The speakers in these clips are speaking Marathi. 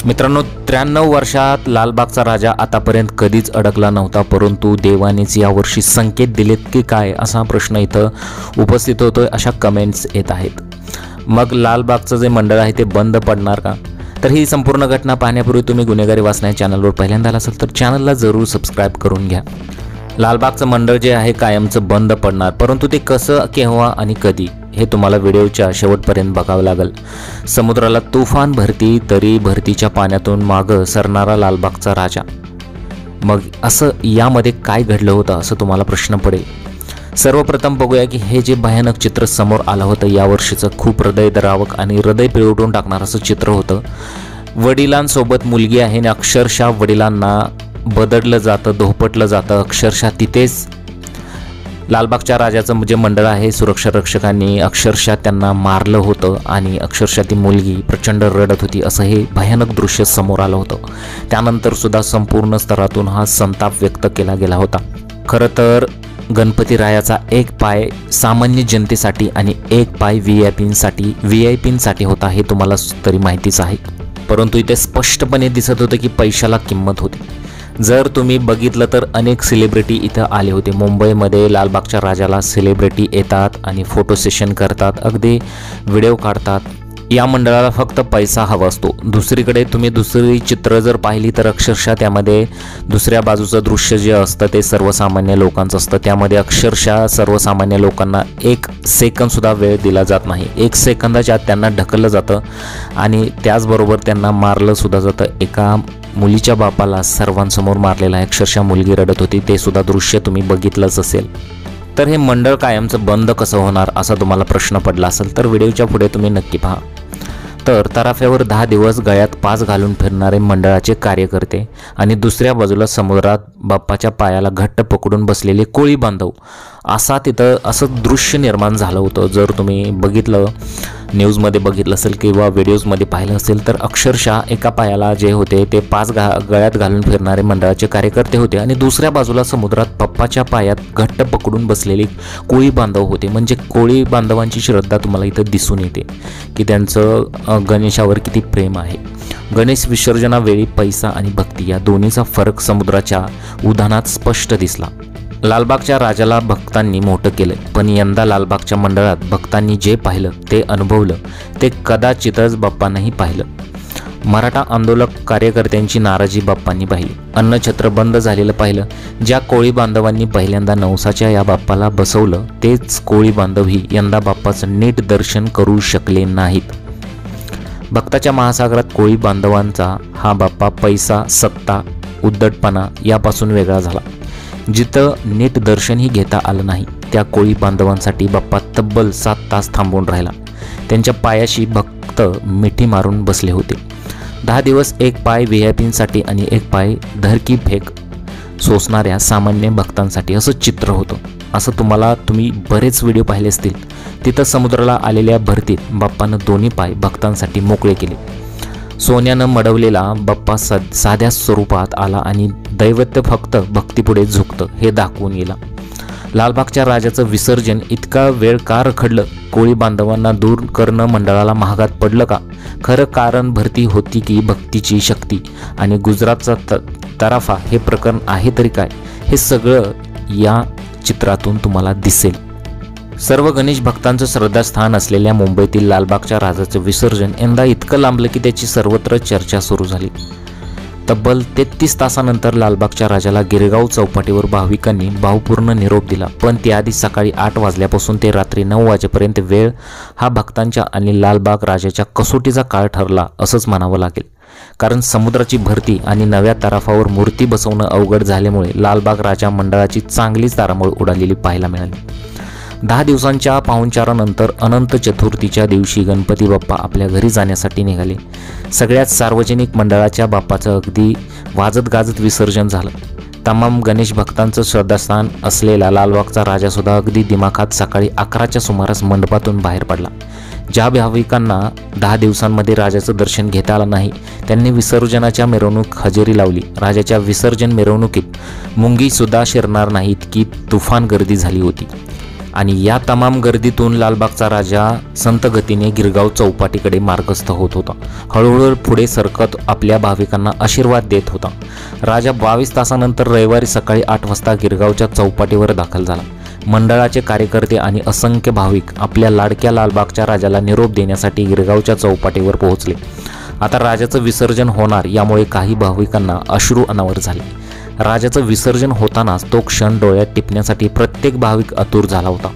मित्रांनो, 93 वर्षात लालबागचा राजा आतापर्यंत कधीच अडकला नव्हता, परंतु देवानेच यावर्षी संकेत दिलेत की काय, असा प्रश्न इथं उपस्थित होतोय. अशा कमेंट्स येत आहेत. मग लालबागचं जे मंडळ आहे ते बंद पडणार का? तर ही संपूर्ण घटना पाहण्यापूर्वी तुम्ही गुन्हेगारी वाचना चॅनलवर पहिल्यांदा असाल तर चॅनलला जरूर सबस्क्राईब करून घ्या. लालबागचं मंडळ जे आहे कायमचं बंद पडणार, परंतु ते कसं, केव्हा आणि कधी हे तुम्हाला व्हिडिओच्या शेवटपर्यंत बघावं लागेल. समुद्राला तुफान भरती तरी भरतीच्या पाण्यातून मागं सरणारा लालबागचा राजा. मग असं यामध्ये काय घडलं होतं असं तुम्हाला प्रश्न पडेल. सर्वप्रथम बघूया की हे जे भयानक चित्र समोर आलं होतं यावर्षीचं खूप हृदयद्रावक आणि हृदय पिळवटून टाकणारं असं चित्र होतं. वडिलांसोबत मुलगी आहे आणि अक्षरशः वडिलांना बदडलं जातं, धोपटलं जातं. अक्षरशः तिथेच लालबागच्या राजाचं जे मंडळ आहे सुरक्षा रक्षकांनी अक्षरशः त्यांना मारलं होतं आणि अक्षरशः ती मुलगी प्रचंड रडत होती. असं हे भयानक दृश्य समोर आलं होतं. त्यानंतर सुद्धा संपूर्ण स्तरातून हा संताप व्यक्त केला गेला होता. खरं तर गणपतीरायाचा एक पाय सामान्य जनतेसाठी आणि एक पाय व्हीआयपींसाठी होता, हे तुम्हाला तरी माहितीच आहे. परंतु इथे स्पष्टपणे दिसत होतं की पैशाला किंमत होती. जर तुम्ही बघितलं तर अनेक सेलिब्रिटी इथं आले होते. मुंबईमध्ये लालबागच्या राजाला सेलिब्रिटी येतात आणि फोटो सेशन करतात, अगदी व्हिडिओ काढतात. या मंडळाला फक्त पैसा हवा असतो. दुसरीकडे तुम्ही दुसरी चित्र जर पाहिली तर अक्षरशः त्यामध्ये दुसऱ्या बाजूचं दृश्य जे असतं ते सर्वसामान्य लोकांचं असतं. त्यामध्ये अक्षरशः सर्वसामान्य लोकांना 1 सेकंदसुद्धा वेळ दिला जात नाही. 1 सेकंदाच्या आत त्यांना ढकललं जातं आणि त्याचबरोबर त्यांना मारलं सुद्धा जातं. एका मुलीच्या बापाला सर्वांसमोर मारलेला आहे. अक्षरशः मुलगी रडत होती. ते सुद्धा दृश्य तुम्ही बघितलंच असेल. तर हे मंडळ कायमचं बंद कसं होणार असा तुम्हाला प्रश्न पडला असेल तर व्हिडिओच्या पुढे तुम्ही नक्की पहा. तर तराफ्यावर 10 दिवस गळ्यात 5 घालून फिरणारे मंडळाचे कार्यकर्ते आणि दुसऱ्या बाजूला समुद्रात बाप्पाच्या पायाला घट्ट पकडून बसलेले कोळी बांधव, तिथं असं दृश्य निर्माण झालं होतं. जर तुम्ही बघितलं, न्यूजमध्ये बघितलं असेल किंवा व्हिडिओजमध्ये पाहिलं असेल तर अक्षरशः एका पायाला जे होते ते 5 गळ्यात घालून फिरणारे मंडळाचे कार्यकर्ते होते आणि दुसऱ्या बाजूला समुद्रात बाप्पाच्या पायात घट्ट पकडून बसलेले कोळी बांधव होते. म्हणजे कोळी बांधवांची श्रद्धा तुम्हाला इथं दिसून येते की त्यांचं गणेशावर किती प्रेम आहे. गणेश विसर्जनावेळी पैसा आणि भक्ती या दोन्हीचा फरक समुद्राच्या उधाणात स्पष्ट दिसला. लालबागच्या राजाला भक्तांनी मोठं केलं, पण यंदा लालबागच्या मंडळात भक्तांनी जे पाहिलं, ते अनुभवलं, ते कदाचितच बाप्पांनाही पाहिलं. मराठा आंदोलक कार्यकर्त्यांची नाराजी बाप्पांनी पाहिली. अन्नछत्र बंद झालेलं पाहिलं. ज्या कोळी बांधवांनी पहिल्यांदा नवसाच्या या बाप्पाला बसवलं तेच कोळी बांधवही यंदा बाप्पाचं नीट दर्शन करू शकले नाहीत. भक्ताच्या महासागरात कोळी बांधवांचा हा बाप्पा पैसा, सत्ता, उद्धटपणा यापासून वेगळा झाला. जिथं नीट दर्शनही घेता आलं नाही त्या कोळी बांधवांसाठी बाप्पा तब्बल 7 तास थांबून राहिला. त्यांच्या पायाशी भक्त मिठी मारून बसले होते. 10 दिवस एक पाय व्हीआयपींसाठी आणि एक पाय धरकी फेक सोसणाऱ्या सामान्य भक्तांसाठी असं चित्र होतं. असं तुम्ही बरेच व्हिडिओ पाहिले असतील. तिथं समुद्राला आलेल्या भरतीत बाप्पानं दोन्ही पाय भक्तांसाठी मोकळे केले. सोन्यानं मडवलेला बाप्पा साध्या स्वरूपात आला आणि दैवत्य फक्त भक्तीपुढे झुकतं हे दाखवून गेला. लालबागच्या राजाचं विसर्जन इतका वेळ का रखडलं? कोळी बांधवांना दूर करणं मंडळाला महागात पडलं का? खरं कारण भरती होती की भक्तीची शक्ती आणि गुजरातचा तराफा हे प्रकरण आहे तरी काय? हे सगळं या चित्रातून तुम्हाला दिसेल. सर्व गणेश भक्तांचं श्रद्धास्थान असलेल्या मुंबईतील लालबागच्या राजाचं विसर्जन यंदा इतकं लांबलं की त्याची सर्वत्र चर्चा सुरू झाली. तब्बल 33 तासानंतर लालबागच्या राजाला गिरगाव चौपाटीवर भाविकांनी भावपूर्ण निरोप दिला. पण त्याआधी सकाळी 8 वाजल्यापासून ते रात्री 9 वाजेपर्यंत वेळ हा भक्तांच्या आणि लालबाग राजाच्या कसोटीचा काळ ठरला असंच म्हणावं लागेल. कारण समुद्राची भरती आणि नव्या तराफावर मूर्ती बसवणं अवघड झाल्यामुळे लालबाग राजा मंडळाची चांगलीच तारांबळ उडालेली पाहायला मिळाली. 10 दिवसांच्या पाहुणचारानंतर अनंत चतुर्थीच्या दिवशी गणपती बाप्पा आपल्या घरी जाण्यासाठी निघाले. सगळ्यात सार्वजनिक मंडळाच्या बाप्पाचं अगदी वाजत गाजत विसर्जन झालं. तमाम गणेश भक्तांचं श्रद्धास्थान असलेला लालबागचा राजासुद्धा अगदी दिमाखात सकाळी 11च्या सुमारास मंडपातून बाहेर पडला. ज्या भाविकांना 10 दिवसांमध्ये राजाचं दर्शन घेता आलं नाही त्यांनी विसर्जनाच्या मिरवणूक हजेरी लावली. राजाच्या विसर्जन मिरवणुकीत मुंगीसुद्धा शिरणार नाही इतकी तुफान गर्दी झाली होती. आणि या तमाम गर्दीतून लालबागचा राजा संत गतीने गिरगाव चौपाटीकडे मार्गस्थ होत होता। हळूहळू पुढे सरकत आपल्या भाविकांना आशीर्वाद देत होता। राजा 22 तासानंतर रविवारी सकाळी 8 वाजता गिरगावच्या चौपाटीवर दाखल झाला। मंडळाचे कार्यकर्ते आणि असंख्य भाविक आपल्या लाडक्या लालबागच्या राजाला निरोप देण्यासाठी गिरगावच्या चौपाटीवर पोहोचले। आता राजाचं विसर्जन होणार यामुळे काही भाविकांना अश्रू अनावर झाले। राजाचं विसर्जन होतानाच तो क्षण डोळ्यात टिपण्यासाठी प्रत्येक भाविक आतुर झाला होता।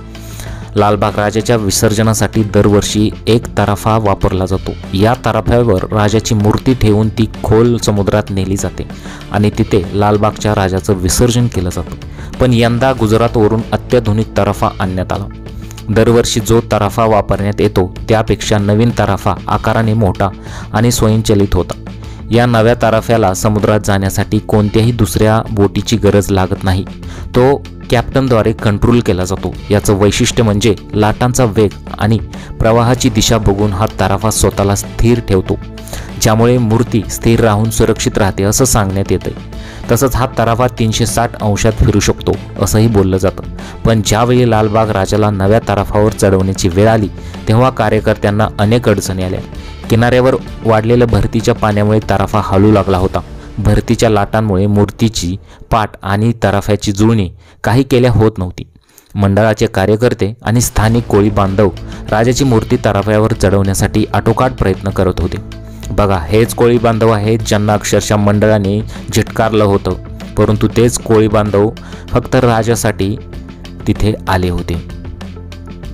लालबाग राजाच्या विसर्जनासाठी दरवर्षी एक तराफा वापरला जातो। या तराफ्यावर राजाची मूर्ती ठेवून ती खोल समुद्रात नेली जाते आणि तिथे लालबागच्या राजाचं विसर्जन केलं जातं। पण यंदा गुजरातवरून अत्याधुनिक तराफा आणण्यात आला। दरवर्षी जो तराफा वापरण्यात येतो त्यापेक्षा नवीन तराफा आकाराने मोठा आणि स्वयंचलित होता। या नव्या तराफ्याला समुद्रात जाण्यासाठी कोणत्याही दुसऱ्या बोटीची गरज लागत नाही। तो कॅप्टनद्वारे कंट्रोल केला जातो। याचं वैशिष्ट्य म्हणजे लाटांचा वेग आणि प्रवाहाची दिशा बघून हा तराफा स्वतःला स्थिर ठेवतो, ज्यामुळे मूर्ती स्थिर राहून सुरक्षित राहते असं सांगण्यात येतं। तसंच हा तराफा 360 अंशात फिरू शकतो असंही बोललं जातं। पण ज्यावेळी लालबाग राजाला नव्या तराफावर चढवण्याची वेळ आली तेव्हा कार्यकर्त्यांना अनेक अडचणी आल्या। किनाऱ्यावर वाढलेल्या भरतीच्या पाण्यामुळे तराफा हलू लागला होता। भरतीच्या लाटांमुळे मूर्तीची पाठ आणि तराफ्याची जुळणी काही केल्या होत नव्हती। मंडळाचे कार्यकर्ते आणि स्थानिक कोळी बांधव राजाची मूर्ती तराफ्यावर चढवण्यासाठी आटोकाट प्रयत्न करत होते। बघा, हेच कोळी बांधव आहेत ज्यांना अक्षरशः मंडळाने झिटकारलं होतं, परंतु तेच कोळी बांधव फक्त राजासाठी तिथे आले होते।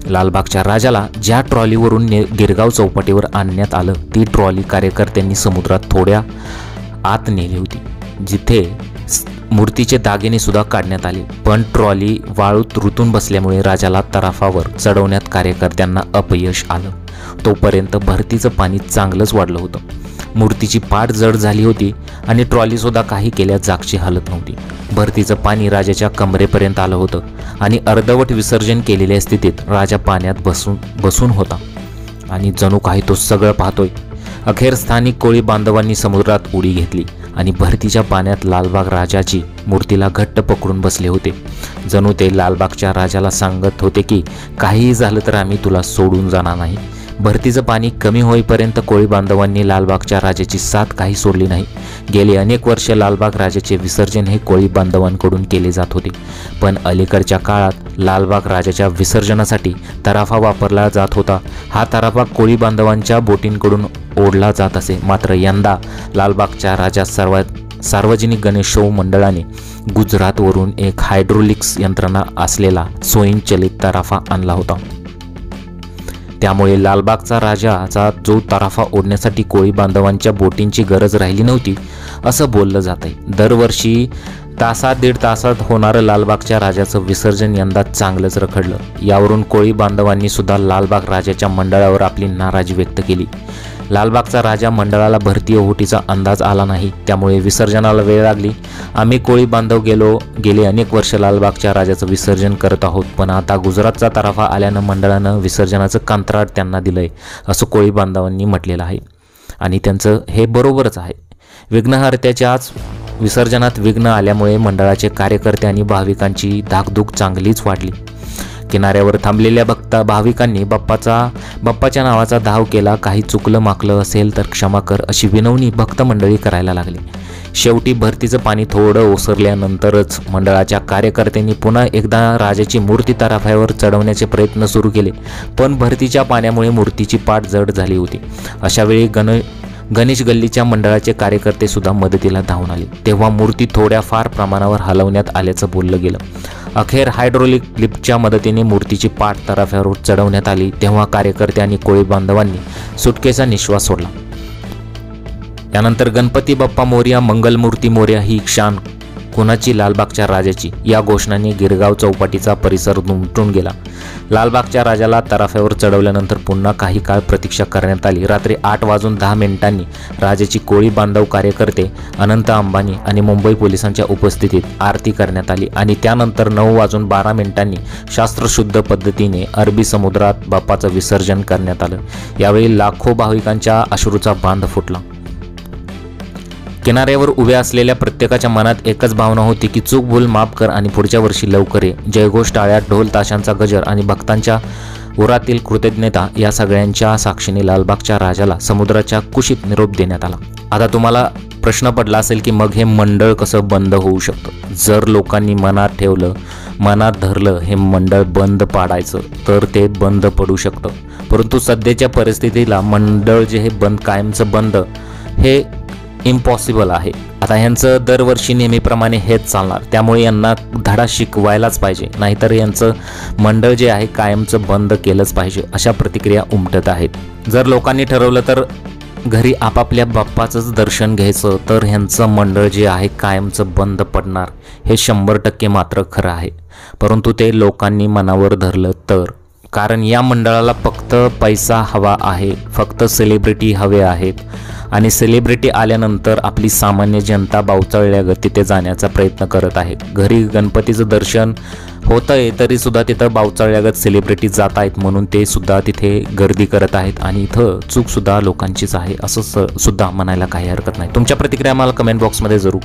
लालबागच्या राजाला ज्या ट्रॉलीवरून गिरगाव चौपाटीवर आणण्यात आलं ती ट्रॉली कार्यकर्त्यांनी समुद्रात थोड्या आत नेली होती, जिथे मूर्तीचे दागिने सुद्धा काढण्यात आले। पण ट्रॉली वाळूत रुतून बसल्यामुळे राजाला तराफावर चढवण्यात कार्यकर्त्यांना अपयश आलं। तोपर्यंत भरतीचं पाणी चांगलंच वाढलं होतं। मूर्तीची पाठ जड झाली होती आणि ट्रॉलीसुद्धा काही केल्या जागची हालत नव्हती। भरतीचं पाणी राजाच्या कमरेपर्यंत आलं होतं आणि अर्धवट विसर्जन केलेल्या स्थितीत राजा पाण्यात बसून होता आणि जणू काही तो सगळं पाहतोय। अखेर स्थानिक कोळी बांधवांनी समुद्रात उडी घेतली आणि भरतीच्या पाण्यात लालबाग राजाची मूर्तीला घट्ट पकडून बसले होते। जणू ते लालबागच्या राजाला सांगत होते की काहीही झालं तर आम्ही तुला सोडून जाणार नाही। भरतीचं पाणी कमी होईपर्यंत कोळी बांधवांनी लालबागच्या राजाची साथ काही सोडली नाही। गेली अनेक वर्षे लालबाग राजाचे विसर्जन हे कोळी बांधवांकडून केले जात होते, पण अलीकडच्या काळात लालबाग राजाच्या विसर्जनासाठी तराफा वापरला जात होता। हा तराफा कोळी बांधवांच्या बोटींकडून ओढला जात असे। मात्र यंदा लालबागच्या राजा सार्वजनिक गणेशोत्सव मंडळाने गुजरातवरून एक हायड्रोलिक्स यंत्रणा असलेला स्वयंचलित तराफा आणला होता। त्यामुळे लालबागचा राजाचा जो तराफा ओढण्यासाठी कोळी बांधवांच्या बोटींची गरज राहिली नव्हती असं बोललं जात आहे। दरवर्षी दीड तासात होणारं लालबागच्या राजाचं विसर्जन यंदा चांगलंच रखडलं। यावरून कोळी बांधवांनी सुद्धा लालबाग राजाच्या मंडळावर आपली नाराजी व्यक्त केली। लालबागचा राजा मंडळाला भरती ओहोटीचा अंदाज आला नाही, त्यामुळे विसर्जनाला वेळ लागली। आम्ही कोळी बांधव गेले अनेक वर्ष लालबागच्या राजाचं विसर्जन करत आहोत, पण आता गुजरातचा तराफा आल्यानं मंडळानं विसर्जनाचं कंत्राट त्यांना दिलंय असं कोळी बांधवांनी म्हटलेलं आहे आणि त्यांचं हे बरोबरच आहे। विघ्नहर्त्याच्याच विसर्जनात विघ्न आल्यामुळे मंडळाचे कार्यकर्ते आणि भाविकांची धाकधूक चांगलीच वाढली। किनाऱ्यावर थांबलेल्या भाविकांनी बाप्पाच्या नावाचा धाव केला। काही चुकलं माकलं असेल तर क्षमा कर अशी विनवणी भक्त मंडळी करायला लागली। शेवटी भरतीचं पाणी थोडं ओसरल्यानंतरच मंडळाच्या कार्यकर्त्यांनी पुन्हा एकदा राजाची मूर्ती तराफ्यावर चढवण्याचे प्रयत्न सुरू केले, पण भरतीच्या पाण्यामुळे मूर्तीची पाठ जड झाली होती। अशावेळी गणेश गल्लीच्या मंडळाचे कार्यकर्ते सुद्धा मदतीला धावून आले। तेव्हा मूर्ती थोड्याफार प्रमाणावर हलवण्यात आल्याचं बोललं गेलं। अखेर हायड्रोलिक लिफ्टच्या मदतीने मूर्तीची पाठ तराफ्यावर चढवण्यात आली। तेव्हा कार्यकर्ते आणि कोळी बांधवांनी सुटकेचा निश्वास सोडला। यानंतर गणपती बाप्पा मोरया, मंगलमूर्ती मोरया ही क्षान कोणाची? लालबागच्या राजाची या घोषणाने गिरगाव चौपाटीचा परिसर दुमटून गेला। लालबागच्या राजाला तराफ्यावर चढवल्यानंतर पुन्हा काही काळ प्रतीक्षा करण्यात आली। रात्री 8:10 राजाची कोळी बांधव कार्यकर्ते, अनंत अंबानी आणि मुंबई पोलिसांच्या उपस्थितीत आरती करण्यात आली आणि त्यानंतर 9:12 शास्त्रशुद्ध पद्धतीने अरबी समुद्रात बाप्पाचं विसर्जन करण्यात आलं। यावेळी लाखो भाविकांच्या अश्रूचा बांध फुटला। किनाऱ्यावर उभ्या असलेल्या प्रत्येकाच्या मनात एकच भावना होती की चूक भूल माफ कर आणि पुढच्या वर्षी लवकर ये. जयघोष, टाळ्या, ढोल ताशांचा गजर आणि भक्तांच्या उरातील कृतज्ञता या सगळ्यांच्या साक्षीने लालबागच्या राजाला समुद्राच्या कुशीत निरोप देण्यात आला. आता तुम्हाला प्रश्न पडला असेल की मग हे मंडळ कसं बंद होऊ शकतं. जर लोकांनी मनात ठेवलं, मनात धरलं हे मंडळ बंद पाडायचं तर ते बंद पडू शकतं. परंतु सध्याच्या परिस्थितीला मंडळ जे हे कायमचं बंद हे इम्पॉसिबल आहे. आता ह्यांचं दरवर्षी नेहमीप्रमाणे हेच चालणार, त्यामुळे यांना धडा शिकवायलाच पाहिजे, नाहीतर यांचं मंडळ जे आहे कायमचं बंद केलंच पाहिजे, अशा प्रतिक्रिया उमटत आहेत. जर लोकांनी ठरवलं तर घरी आपापल्या बाप्पाचंच दर्शन घ्यायचं तर ह्यांचं मंडळ जे आहे कायमचं बंद पडणार हे 100% मात्र खरं आहे. परंतु ते लोकांनी मनावर धरलं तर, कारण या मंडळाला फक्त पैसा हवा आहे, फक्त सेलिब्रिटी हवे आहेत आणि सेलिब्रिटी आल्यानंतर आपली सामान्य जनता बावचळल्यागत तिथे जाण्याचा प्रयत्न करत आहे. घरी गणपतीचं दर्शन होतं आहे तरीसुद्धा तिथं बावचळल्यागत सेलिब्रिटी जात आहेत म्हणून ते सुद्धा तिथे गर्दी करत आहेत आणि इथं चूकसुद्धा लोकांचीच आहे असं सुद्धा म्हणायला काही हरकत नाही. तुमच्या प्रतिक्रिया मला कमेंट बॉक्समध्ये जरूर